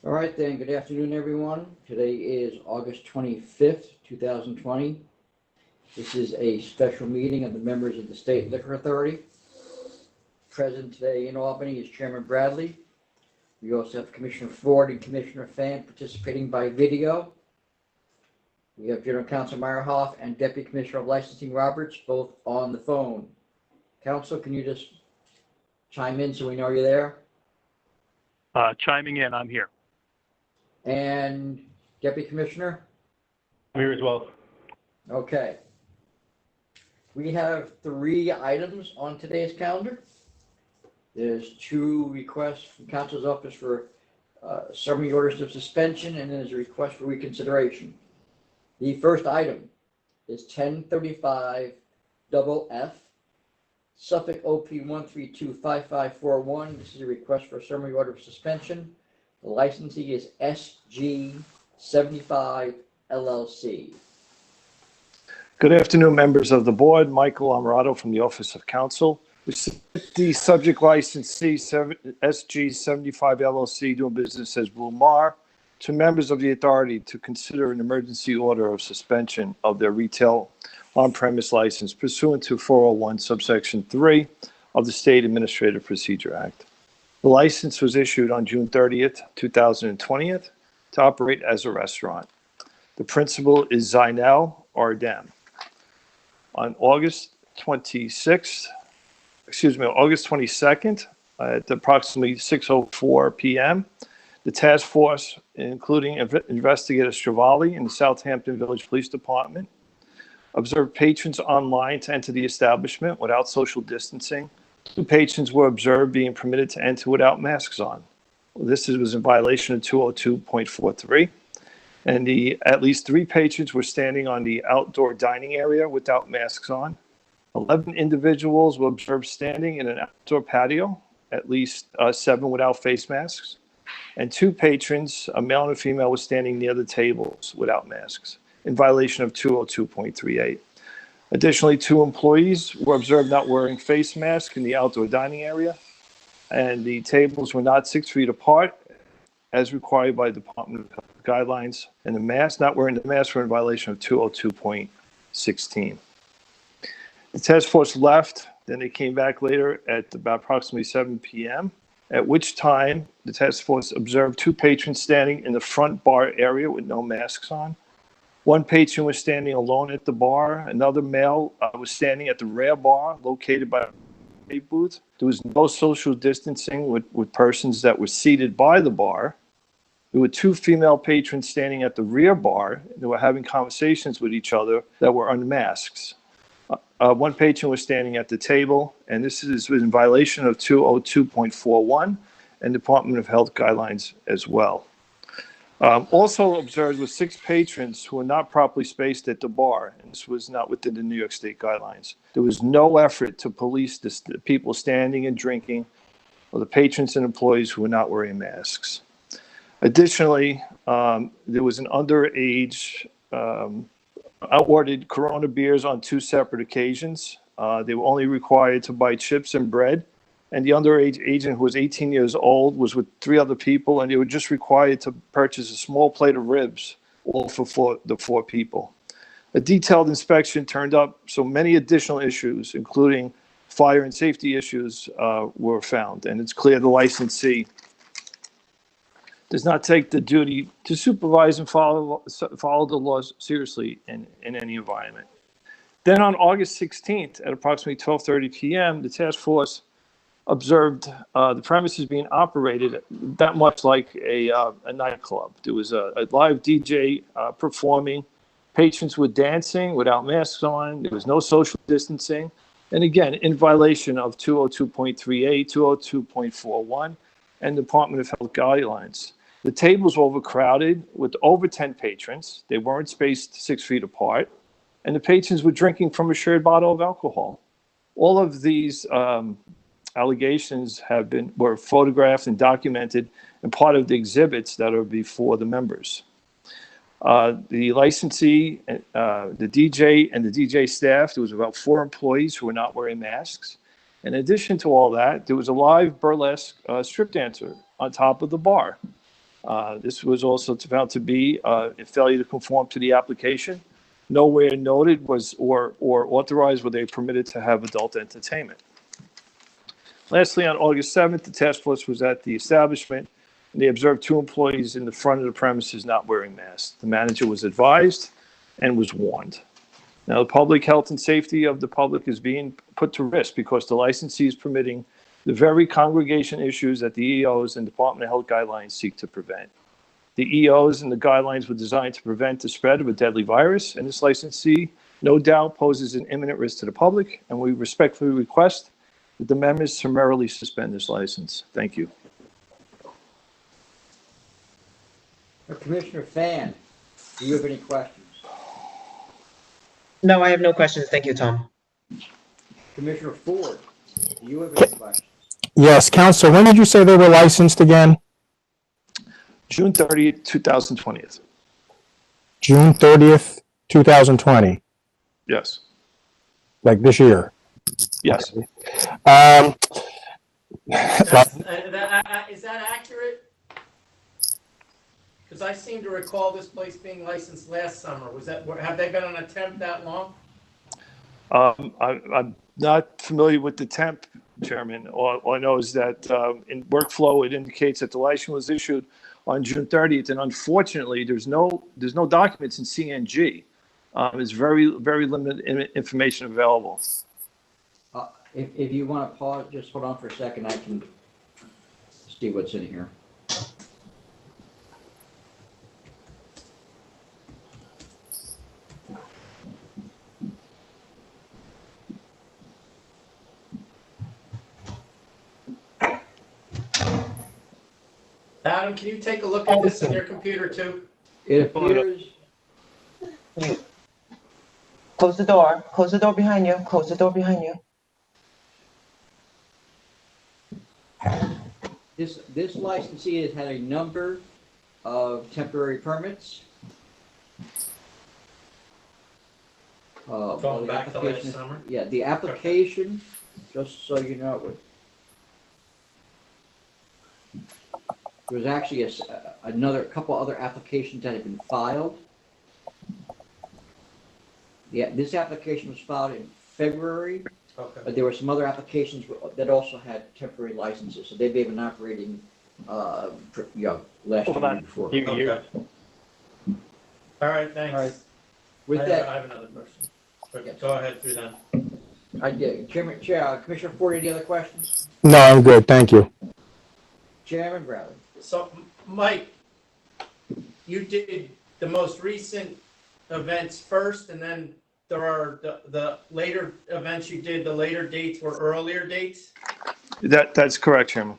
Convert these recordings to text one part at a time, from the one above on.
All right then, good afternoon, everyone. Today is August 25th, 2020. This is a special meeting of the members of the State Liquor Authority. Present today in Albany is Chairman Bradley. We also have Commissioner Ford and Commissioner Fan participating by video. We have General Counsel Meyerhoff and Deputy Commissioner of Licensing Roberts both on the phone. Counsel, can you just chime in so we know you're there? Chiming in, I'm here. And Deputy Commissioner? I'm here as well. Okay. We have 3 items on today's calendar. There's 2 requests from Counsel's office for summary orders of suspension, and then there's a request for reconsideration. The first item is 1035 FF, Suffolk OP 1325541. This is a request for a summary order of suspension. The licensee is SG75 LLC. Good afternoon, members of the board. Michael Amarato from the Office of Counsel. The subject licensee, SG75 LLC, doing business as Blue Mar, to members of the authority to consider an emergency order of suspension of their retail on-premise license pursuant to 401 subsection 3 of the State Administrative Procedure Act. The license was issued on June 30th, 2020 to operate as a restaurant. The principal is Zainel Ardem. On August 22nd, at approximately 6:04 p.m., the task force, including Investigator Stravali and the Southampton Village Police Department, observed patrons online to enter the establishment without social distancing. 2 patrons were observed being permitted to enter without masks on. This was in violation of 202.43. And at least 3 patrons were standing on the outdoor dining area without masks on. 11 individuals were observed standing in an outdoor patio, at least 7 without face masks. And 2 patrons, a male and a female, were standing near the tables without masks, in violation of 202.38. Additionally, 2 employees were observed not wearing face masks in the outdoor dining area, and the tables were not 6 feet apart, as required by Department of Health guidelines, and the mask, not wearing the mask, were in violation of 202.16. The task force left, then they came back later at about approximately 7 p.m., at which time the task force observed 2 patrons standing in the front bar area with no masks on. 1 patron was standing alone at the bar. Another male was standing at the rear bar located by a booth. There was no social distancing with persons that were seated by the bar. There were 2 female patrons standing at the rear bar. They were having conversations with each other that were unmasked. 1 patron was standing at the table, and this was in violation of 202.41 and Department of Health guidelines as well. Also observed were 6 patrons who were not properly spaced at the bar, and this was not within the New York State guidelines. There was no effort to police the people standing and drinking, or the patrons and employees who were not wearing masks. Additionally, there was an underage outordered Corona beers on 2 separate occasions. They were only required to buy chips and bread, and the underage agent, who was 18 years old, was with 3 other people, and they were just required to purchase a small plate of ribs, all for the 4 people. A detailed inspection turned up so many additional issues, including fire and safety issues, were found, and it's clear the licensee does not take the duty to supervise and follow the laws seriously in any environment. Then on August 16th at approximately 12:30 p.m., the task force observed the premises being operated that much like a nightclub. There was a live DJ performing. Patrons were dancing without masks on. There was no social distancing. And again, in violation of 202.38, 202.41, and Department of Health guidelines. The tables were overcrowded with over 10 patrons. They weren't spaced 6 feet apart. And the patrons were drinking from a shared bottle of alcohol. All of these allegations were photographed and documented and part of the exhibits that are before the members. The licensee, the DJ, and the DJ staff, there was about 4 employees who were not wearing masks. In addition to all that, there was a live burlesque strip dancer on top of the bar. This was also found to be a failure to conform to the application. Nowhere noted was or authorized were they permitted to have adult entertainment. Lastly, on August 7th, the task force was at the establishment, and they observed 2 employees in the front of the premises not wearing masks. The manager was advised and was warned. Now, the public health and safety of the public is being put to risk because the licensee is permitting the very congregation issues that the EOs and Department of Health guidelines seek to prevent. The EOs and the guidelines were designed to prevent the spread of a deadly virus, and this licensee no doubt poses an imminent risk to the public, and we respectfully request that the members summarily suspend this license. Thank you. Commissioner Fan, do you have any questions? No, I have no questions. Thank you, Tom. Commissioner Ford, do you have any questions? Yes, Counsel, when did you say they were licensed again? June 30th, 2020. June 30th, 2020, Yes. like this year? Yes. Is that accurate? Because I seem to recall this place being licensed last summer. Have they been on a temp that long? I'm not familiar with the temp, Chairman. All I know is that in workflow, it indicates that the license was issued on June 30th, and unfortunately, there's no documents in CNG. There's very, very limited information available. If you want to pause, just hold on for a second. I can see what's in here. Adam, can you take a look at this on your computer too? It appears, Close the door. Close the door behind you. Close the door behind you. this licensee has had a number of temporary permits. Going back to last summer? Yeah, the application, just so you know, there was actually another couple other applications that had been filed. Yeah, this application was filed in February, Okay. but there were some other applications that also had temporary licenses, so they've been operating, last year and before. Okay. All right, thanks. All right. With I that, have another question. But Yes. go ahead through them. Commissioner Ford, any other questions? No, I'm good, thank you. Chairman Bradley. So, Mike, you did the most recent events first, and then there are the later events you did, the later dates were earlier dates? That's correct, Chairman.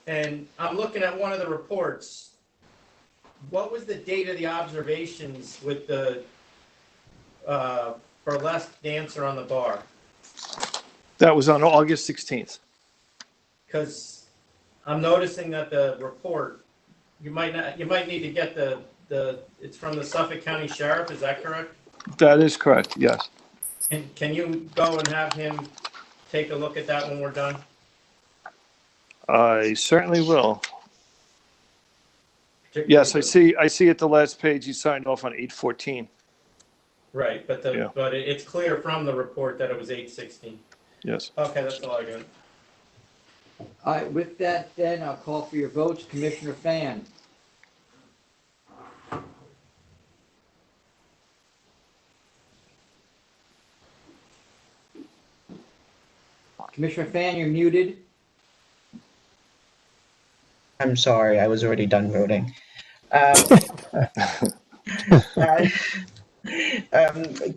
And I'm looking at one of the reports. What was the date of the observations with the burlesque dancer on the bar? That was on August 16th. Because I'm noticing that the report, you might need to get it's from the Suffolk County Sheriff, is that correct? That is correct, yes. And can you go and have him take a look at that when we're done? I certainly will. Yes, I see at the last page, he signed off on 8/14. Right, but Yeah. it's clear from the report that it was 8/16. Yes. Okay, that's all I got. All right, with that then, I'll call for your votes. Commissioner Fan. Commissioner Fan, you're muted. I'm sorry, I was already done voting.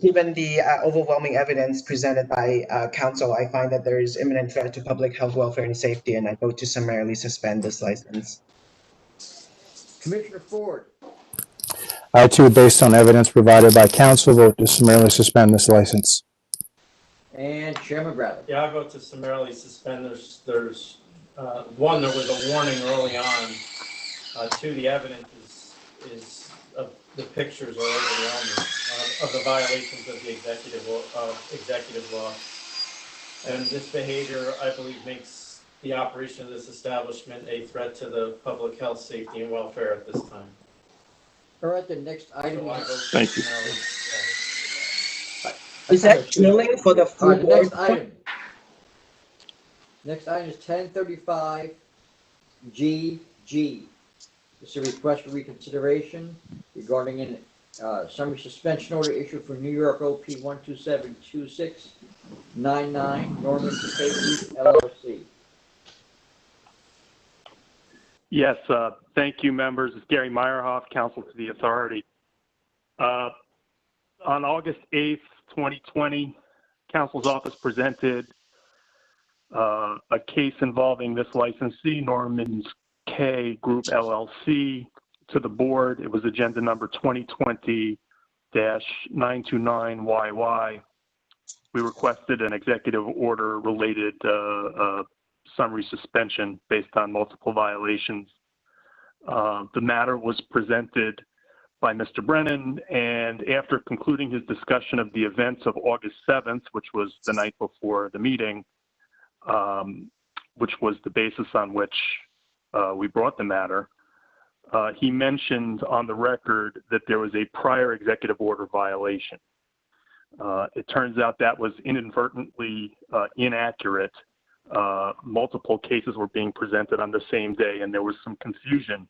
Given the overwhelming evidence presented by counsel, I find that there is imminent threat to public health, welfare, and safety, and I vote to summarily suspend this license. Commissioner Ford. I too, based on evidence provided by counsel, vote to summarily suspend this license. And Chairman Bradley. Yeah, I vote to summarily suspend. There's one, there was a warning early on. Two, the evidence is the pictures are overwhelming of the violations of the executive law. And this behavior, I believe, makes the operation of this establishment a threat to the public health, safety, and welfare at this time. All right, the next item So I vote is. Thank you. Is that Excuse me. drilling for the All full right, the board? next item. Next item is 1035 GG. This is a request for reconsideration regarding an summary suspension order issued for New York OP 1272699 Norman K. Group LLC. Yes, thank you, members. It's Gary Meyerhoff, counsel to the authority. On August 8th, 2020, counsel's office presented a case involving this licensee, Norman K. Group LLC, to the board. It was agenda number 2020-929YY. We requested an executive order related summary suspension based on multiple violations. The matter was presented by Mr. Brennan, and after concluding his discussion of the events of August 7th, which was the night before the meeting, which was the basis on which we brought the matter, he mentioned on the record that there was a prior executive order violation. It turns out that was inadvertently inaccurate. Multiple cases were being presented on the same day, and there was some confusion.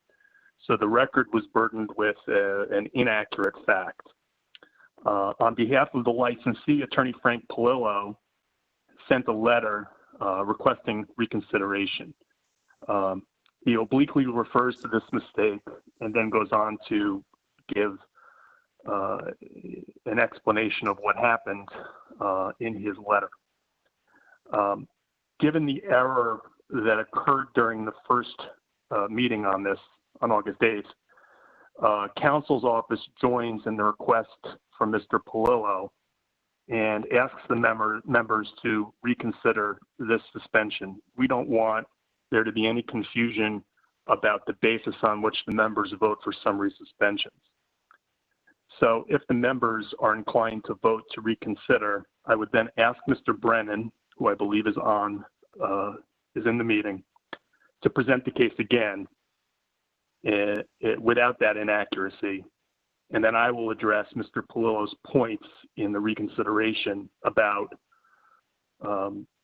So the record was burdened with an inaccurate fact. On behalf of the licensee, Attorney Frank Polillo sent a letter requesting reconsideration. He obliquely refers to this mistake and then goes on to give an explanation of what happened in his letter. Given the error that occurred during the first meeting on this on August 8th, counsel's office joins in the request from Mr. Polillo and asks the members to reconsider this suspension. We don't want there to be any confusion about the basis on which the members vote for summary suspensions. So if the members are inclined to vote to reconsider, I would then ask Mr. Brennan, who I believe is in the meeting, to present the case again without that inaccuracy. And then I will address Mr. Polillo's points in the reconsideration about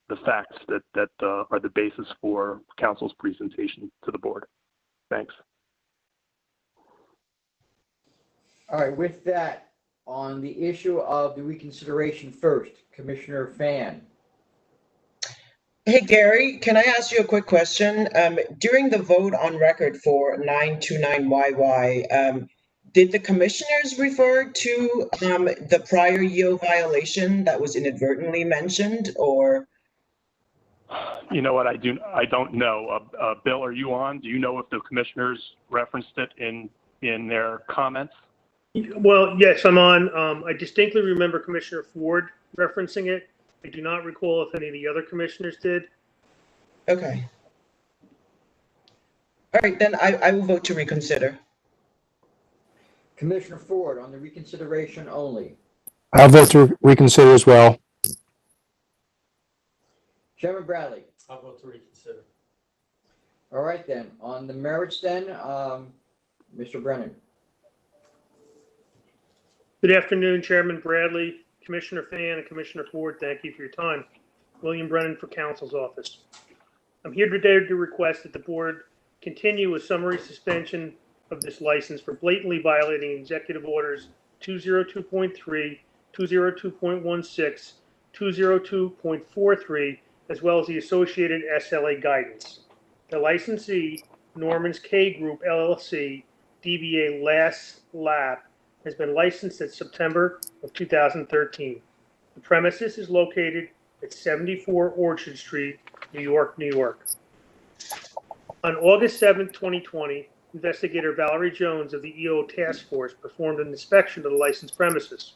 the facts that are the basis for counsel's presentation to the board. Thanks. All right, with that, on the issue of the reconsideration first, Commissioner Fan. Hey, Gary, can I ask you a quick question? During the vote on record for 929YY, did the commissioners refer to the prior EO violation that was inadvertently mentioned, or? You know what, I don't know. Bill, are you on? Do you know if the commissioners referenced it in their comments? Well, yes, I'm on. I distinctly remember Commissioner Ford referencing it. I do not recall if any of the other commissioners did. Okay. All right, then I will vote to reconsider. Commissioner Ford, on the reconsideration only. I'll vote to reconsider as well. Chairman Bradley. I'll vote to reconsider. All right then, on the merits then, Mr. Brennan. Good afternoon, Chairman Bradley, Commissioner Fan, and Commissioner Ford. Thank you for your time. William Brennan for counsel's office. I'm here today to request that the board continue a summary suspension of this license for blatantly violating executive orders 202.3, 202.16, 202.43, as well as the associated SLA guidance. The licensee, Norman's K Group LLC, DBA Last Lap, has been licensed since September of 2013. The premises is located at 74 Orchard Street, New York, New York. On August 7, 2020, investigator Valerie Jones of the EO Task Force performed an inspection of the licensed premises.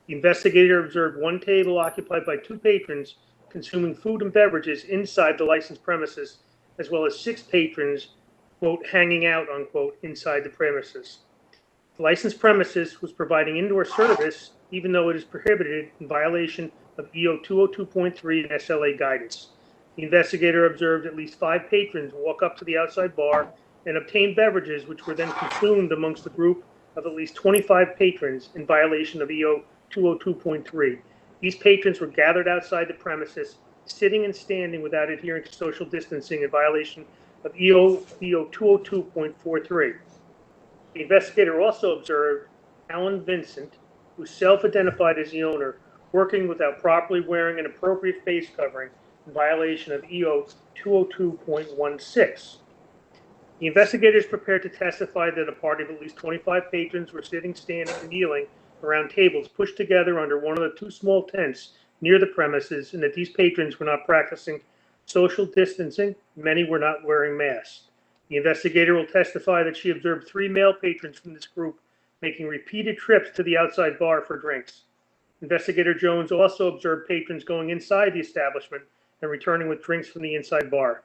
The investigator observed one table occupied by two patrons consuming food and beverages inside the licensed premises, as well as 6 patrons, quote, hanging out, unquote, inside the premises. The licensed premises was providing indoor service, even though it is prohibited in violation of EO 202.3 and SLA guidance. The investigator observed at least 5 patrons walk up to the outside bar and obtain beverages, which were then consumed amongst a group of at least 25 patrons in violation of EO 202.3. These patrons were gathered outside the premises, sitting and standing without adhering to social distancing in violation of EO 202.43. The investigator also observed Alan Vincent, who self-identified as the owner, working without properly wearing an appropriate face covering in violation of EO 202.16. The investigator is prepared to testify that a party of at least 25 patrons were sitting, standing, and kneeling around tables pushed together under one of the 2 small tents near the premises, and that these patrons were not practicing social distancing. Many were not wearing masks. The investigator will testify that she observed 3 male patrons from this group making repeated trips to the outside bar for drinks. Investigator Jones also observed patrons going inside the establishment and returning with drinks from the inside bar.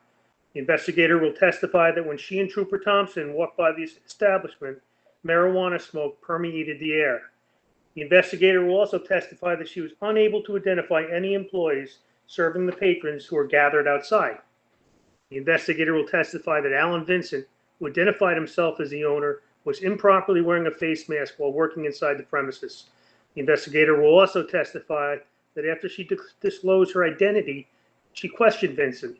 The investigator will testify that when she and Trooper Thompson walked by the establishment, marijuana smoke permeated the air. The investigator will also testify that she was unable to identify any employees serving the patrons who were gathered outside. The investigator will testify that Alan Vincent, who identified himself as the owner, was improperly wearing a face mask while working inside the premises. The investigator will also testify that after she disclosed her identity, she questioned Vincent,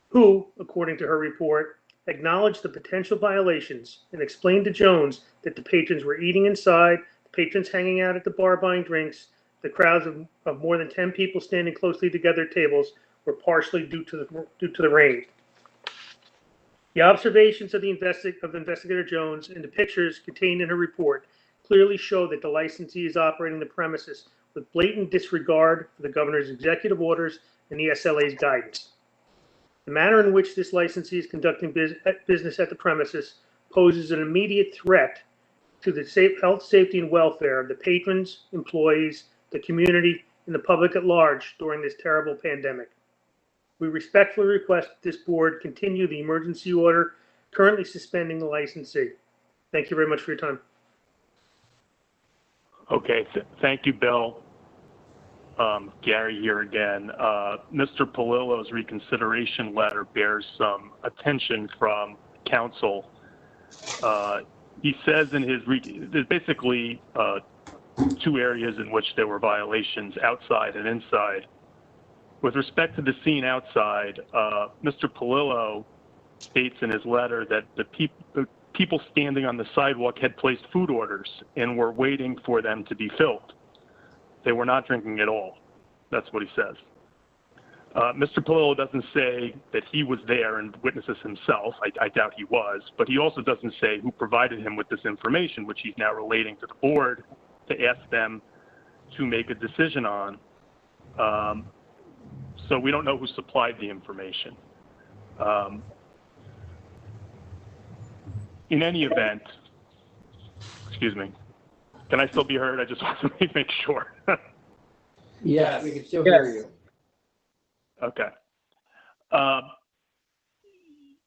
who, according to her report, acknowledged the potential violations and explained to Jones that the patrons were eating inside, the patrons hanging out at the bar buying drinks, the crowds of more than 10 people standing closely together at tables were partially due to the rain. The observations of Investigator Jones and the pictures contained in her report clearly show that the licensee is operating the premises with blatant disregard for the governor's executive orders and the SLA's guidance. The manner in which this licensee is conducting business at the premises poses an immediate threat to the health, safety, and welfare of the patrons, employees, the community, and the public at large during this terrible pandemic. We respectfully request that this board continue the emergency order currently suspending the licensee. Thank you very much for your time. Okay, thank you, Bill. Gary here again. Mr. Polillo's reconsideration letter bears some attention from counsel. He says in his, there's basically 2 areas in which there were violations, outside and inside. With respect to the scene outside, Mr. Polillo states in his letter that the people standing on the sidewalk had placed food orders and were waiting for them to be filled. They were not drinking at all. That's what he says. Mr. Polillo doesn't say that he was there and witnesses himself. I doubt he was, but he also doesn't say who provided him with this information, which he's now relating to the board to ask them to make a decision on. So we don't know who supplied the information. In any event, excuse me, can I still be heard? I just want to make sure. Yes, we can still hear you. Okay.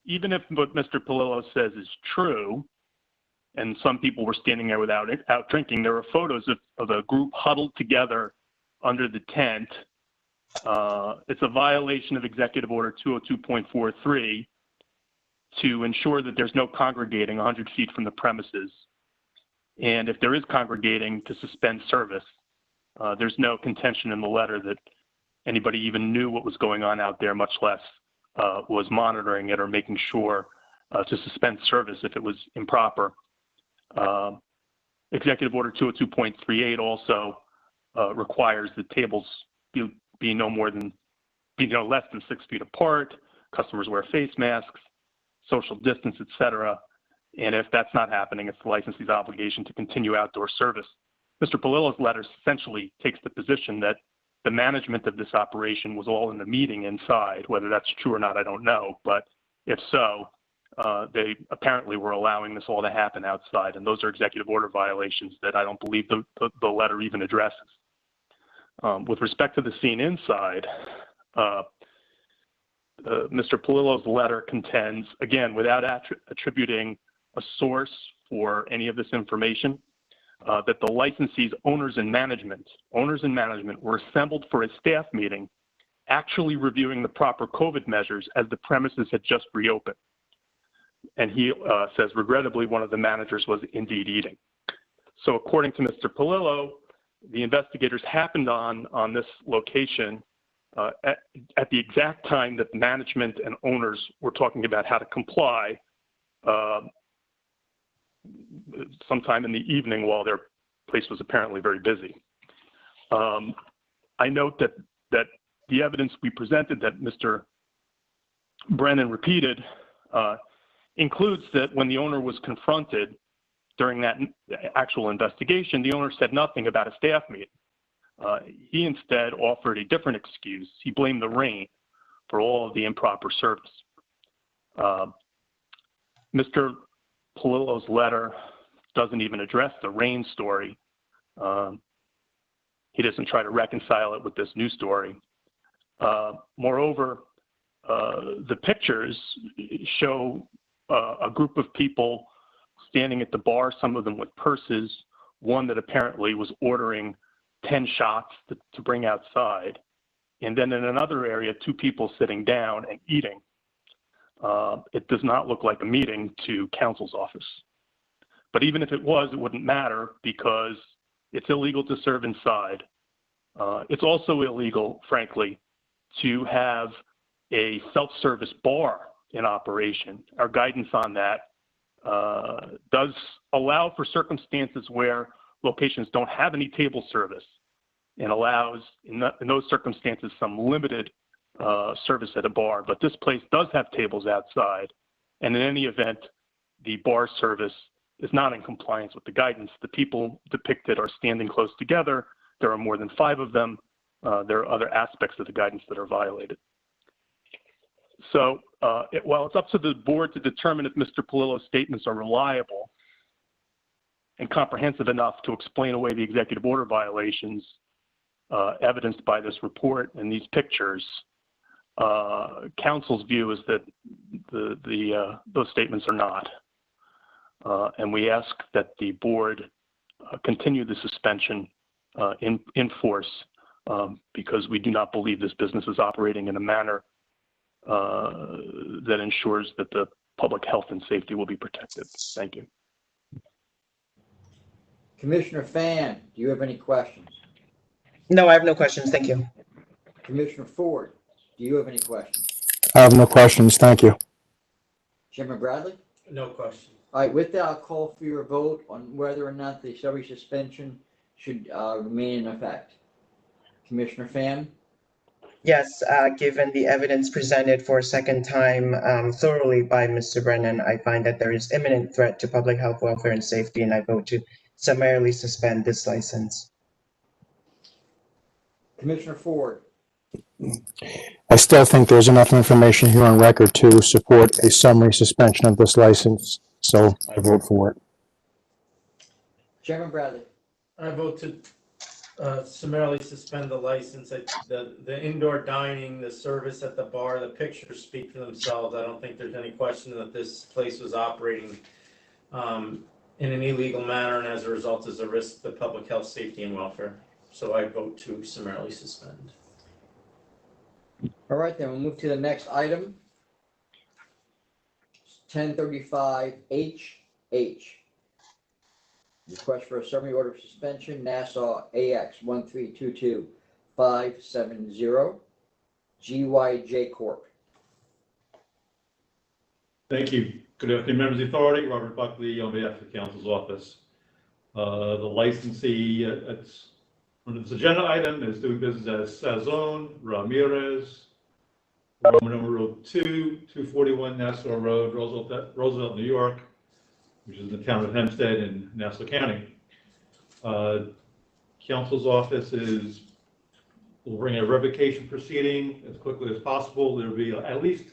Even if what Mr. Polillo says is true, and some people were standing there out drinking, there are photos of a group huddled together under the tent. It's a violation of Executive Order 202.43 to ensure that there's no congregating 100 feet from the premises. And if there is congregating, to suspend service. There's no contention in the letter that anybody even knew what was going on out there, much less was monitoring it or making sure to suspend service if it was improper. Executive Order 202.38 also requires that tables be no less than 6 feet apart, customers wear face masks, social distance, etc. And if that's not happening, it's the licensee's obligation to continue outdoor service. Mr. Polillo's letter essentially takes the position that the management of this operation was all in the meeting inside. Whether that's true or not, I don't know. But if so, they apparently were allowing this all to happen outside. And those are executive order violations that I don't believe the letter even addresses. With respect to the scene inside, Mr. Polillo's letter contends, again, without attributing a source for any of this information, that the licensee's owners and management were assembled for a staff meeting actually reviewing the proper COVID measures as the premises had just reopened. And he says, regrettably, one of the managers was indeed eating. So according to Mr. Polillo, the investigators happened on this location at the exact time that the management and owners were talking about how to comply sometime in the evening while their place was apparently very busy. I note that the evidence we presented that Mr. Brennan repeated includes that when the owner was confronted during that actual investigation, the owner said nothing about a staff meeting. He instead offered a different excuse. He blamed the rain for all of the improper service. Mr. Polillo's letter doesn't even address the rain story. He doesn't try to reconcile it with this new story. Moreover, the pictures show a group of people standing at the bar, some of them with purses, one that apparently was ordering 10 shots to bring outside. And then in another area, 2 people sitting down and eating. It does not look like a meeting to counsel's office. But even if it was, it wouldn't matter because it's illegal to serve inside. It's also illegal, frankly, to have a self-service bar in operation. Our guidance on that does allow for circumstances where locations don't have any table service and allows, in those circumstances, some limited service at a bar. But this place does have tables outside, and in any event, the bar service is not in compliance with the guidance. The people depicted are standing close together. There are more than 5 of them. There are other aspects of the guidance that are violated. So while it's up to the board to determine if Mr. Polillo's statements are reliable and comprehensive enough to explain away the executive order violations evidenced by this report and these pictures, counsel's view is that those statements are not. And we ask that the board continue the suspension in force because we do not believe this business is operating in a manner that ensures that the public health and safety will be protected. Thank you. Commissioner Fan, do you have any questions? No, I have no questions. Thank you. Commissioner Ford, do you have any questions? I have no questions. Thank you. Chairman Bradley? No question. All right, with that, I'll call for your vote on whether or not the summary suspension should remain in effect. Commissioner Fan? Yes, given the evidence presented for a second time thoroughly by Mr. Brennan, I find that there is imminent threat to public health, welfare, and safety, and I vote to summarily suspend this license. Commissioner Ford? I still think there's enough information here on record to support a summary suspension of this license, so I vote for it. Chairman Bradley? I vote to summarily suspend the license. The indoor dining, the service at the bar, the pictures speak for themselves. I don't think there's any question that this place was operating in an illegal manner and as a result is a risk to public health, safety, and welfare. So I vote to summarily suspend. All right, then we'll move to the next item. 1035HH. Request for a summary order of suspension, Nassau AX 1322570, GYJ Corp. Thank you. Good afternoon, members of the authority. Robert Buckley on behalf of the counsel's office. The licensee, it's on this agenda item, is doing business as Sazon Ramirez, Roman numeral 241 Nassau Road, Roosevelt, New York, which is in the town of Hempstead in Nassau County. Counsel's office will bring a revocation proceeding as quickly as possible. There will be at least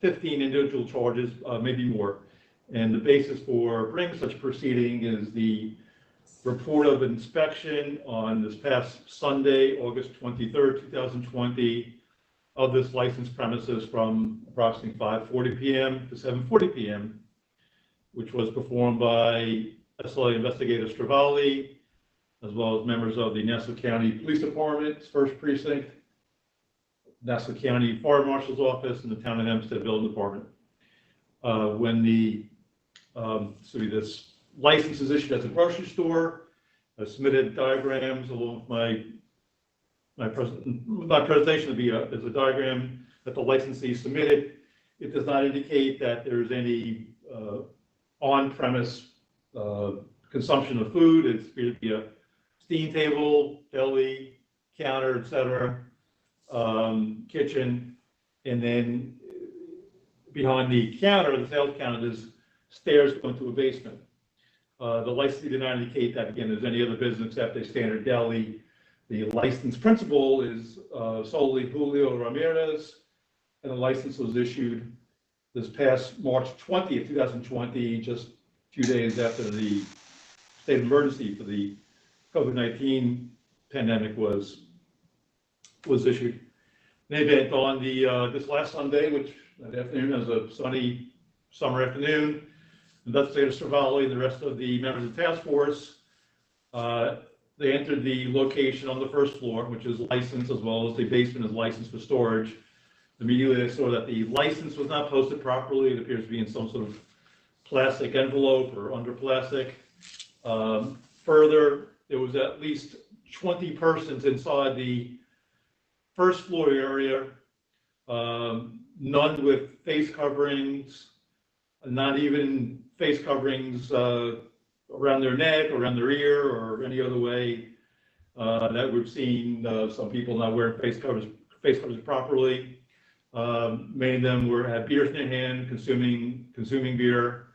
15 individual charges, maybe more. And the basis for bringing such proceeding is the report of inspection on this past Sunday, August 23rd, 2020, of this licensed premises from approximately 5:40 p.m. to 7:40 p.m., which was performed by SLA investigator Stravali, as well as members of the Nassau County Police Department's 1st Precinct, Nassau County Fire Marshal's Office and the Town of Hempstead Building Department. When this license is issued at the grocery store, I submitted diagrams along with my presentation to be as a diagram that the licensee submitted. It does not indicate that there's any on-premise consumption of food. It's going to be a steam table, deli, counter, etc., kitchen, and then behind the counter, the sales counter, there's stairs going to a basement. The licensee did not indicate that, again, there's any other business except a standard deli. The licensed principal is solely Julio Ramirez, and the license was issued this past March 20th, 2020, just a few days after the state of emergency for the COVID-19 pandemic was issued. In any event, on this last Sunday, which that afternoon was a sunny summer afternoon, Investigator Cervalli and the rest of the members of the task force, they entered the location on the first floor, which is licensed, as well as the basement is licensed for storage. Immediately they saw that the license was not posted properly. It appears to be in some sort of plastic envelope or under plastic. Further, there was at least 20 persons inside the first floor area, none with face coverings, not even face coverings around their neck, or around their ear, or any other way that we've seen some people not wearing face covers properly. Many of them had beers in their hand, consuming beer,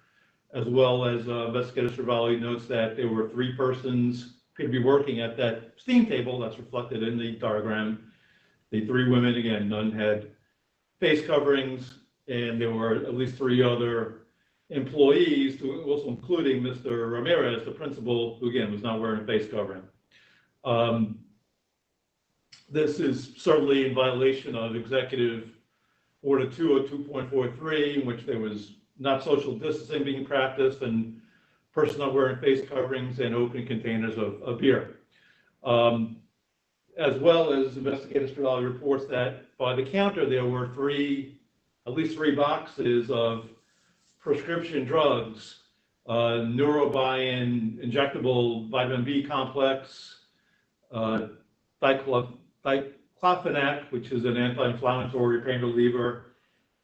as well as Investigator Cervalli notes that there were 3 persons could be working at that steam table that's reflected in the diagram. The 3 women, again, none had face coverings, and there were at least 3 other employees, also including Mr. Ramirez, the principal, who again was not wearing a face covering. This is certainly in violation of Executive Order 202.43, in which there was not social distancing being practiced and persons not wearing face coverings and opening containers of beer. As well as Investigator Cervalli reports that by the counter there were at least three boxes of prescription drugs, Neurobion injectable vitamin B complex, diclofenac, which is an anti-inflammatory pain reliever,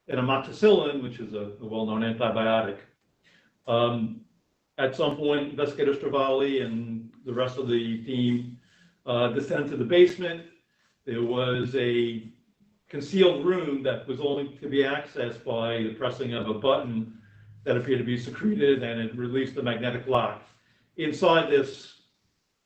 and amoxicillin, which is a well-known antibiotic. At some point, Investigator Cervalli and the rest of the team descended to the basement. There was a concealed room that was only to be accessed by the pressing of a button that appeared to be secreted, and it released a magnetic lock. Inside this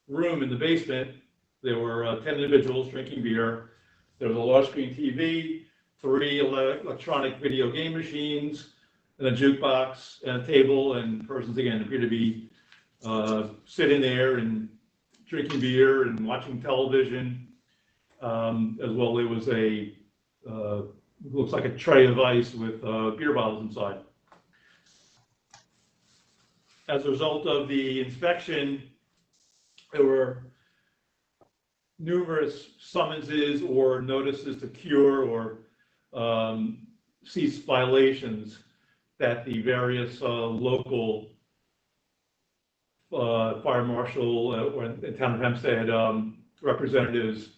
room in the basement, there were 10 individuals drinking beer. There was a large screen TV, 3 electronic video game machines, and a jukebox, and a table, and persons again appear to be sitting there and drinking beer and watching television. As well, there was looks like a tray of ice with beer bottles inside. As a result of the inspection, there were numerous summonses or notices to cure or cease violations that the various local fire marshal or town of Hempstead representatives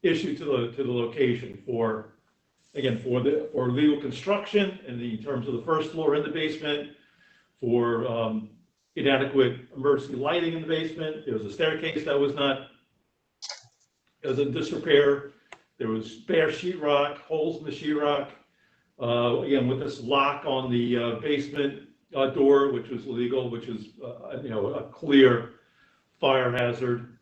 issued to the location for legal construction in terms of the first floor in the basement, for inadequate emergency lighting in the basement. There was a staircase that was in disrepair. There was bare sheetrock, holes in the sheetrock. Again, with this lock on the basement door, which was illegal, which is a clear fire hazard.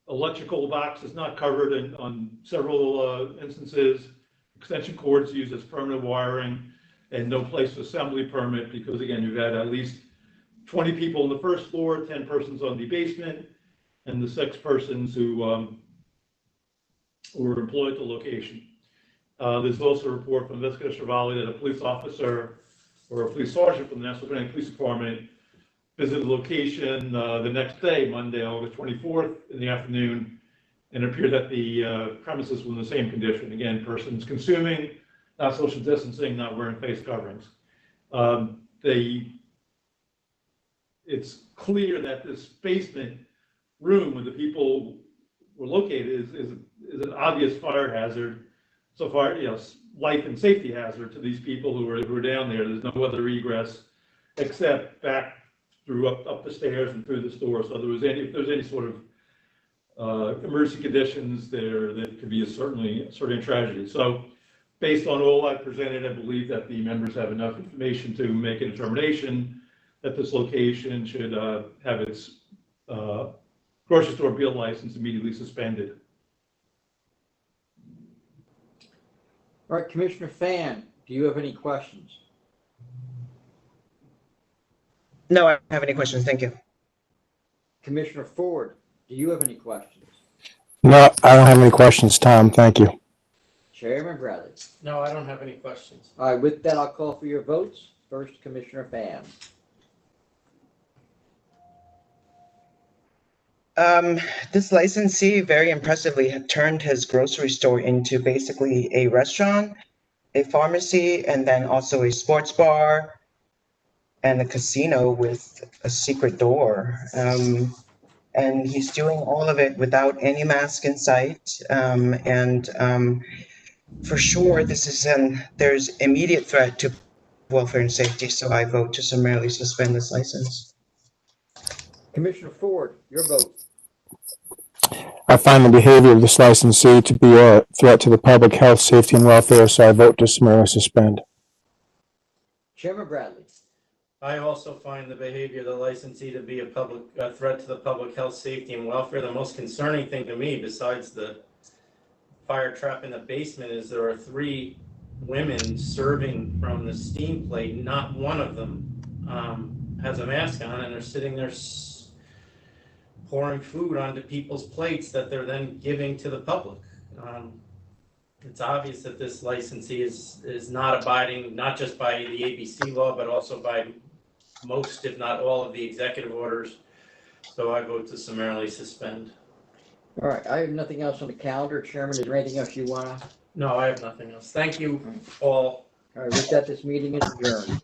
Electrical box is not covered on several instances. Extension cords used as permanent wiring, and no place of assembly permit, because again, you've had at least 20 people on the first floor, 10 persons on the basement, and the 6 persons who were employed at the location. There's also a report from Investigator Cervalli that a police officer or a police sergeant from the Nassau County Police Department visited the location the next day, Monday, August 24th, in the afternoon, and it appeared that the premises were in the same condition. Again, persons consuming, not social distancing, not wearing face coverings. It's clear that this basement room where the people were located is an obvious fire hazard. So far, life and safety hazard to these people who are down there. There's no other egress except back through up the stairs and through the store. So if there's any sort of emergency conditions there, that could be certainly a tragedy. So based on all I presented, I believe that the members have enough information to make a determination that this location should have its grocery store beer license immediately suspended. All right, Commissioner Fan, do you have any questions? No, I don't have any questions. Thank you. Commissioner Ford, do you have any questions? No, I don't have any questions, Tom. Thank you. Chairman Bradley. No, I don't have any questions. All right, with that, I'll call for your votes. First, Commissioner Fan. This licensee very impressively had turned his grocery store into basically a restaurant, a pharmacy, and then also a sports bar and a casino with a secret door. And he's doing all of it without any mask in sight. For sure, there's immediate threat to welfare and safety, so I vote to summarily suspend this license. Commissioner Ford, your vote. I find the behavior of this licensee to be a threat to the public health, safety, and welfare, so I vote to summarily suspend. Chairman Bradley. I also find the behavior of the licensee to be a threat to the public health, safety, and welfare. The most concerning thing to me, besides the fire trap in the basement, is there are 3 women serving from the steam plate. Not one of them has a mask on, and they're sitting there pouring food onto people's plates that they're then giving to the public. It's obvious that this licensee is not abiding, not just by the ABC law, but also by most, if not all, of the executive orders. So I vote to summarily suspend. All right, I have nothing else on the calendar. Chairman, is there anything else you want to? No, I have nothing else. Thank you all. All right, with that, this meeting is adjourned.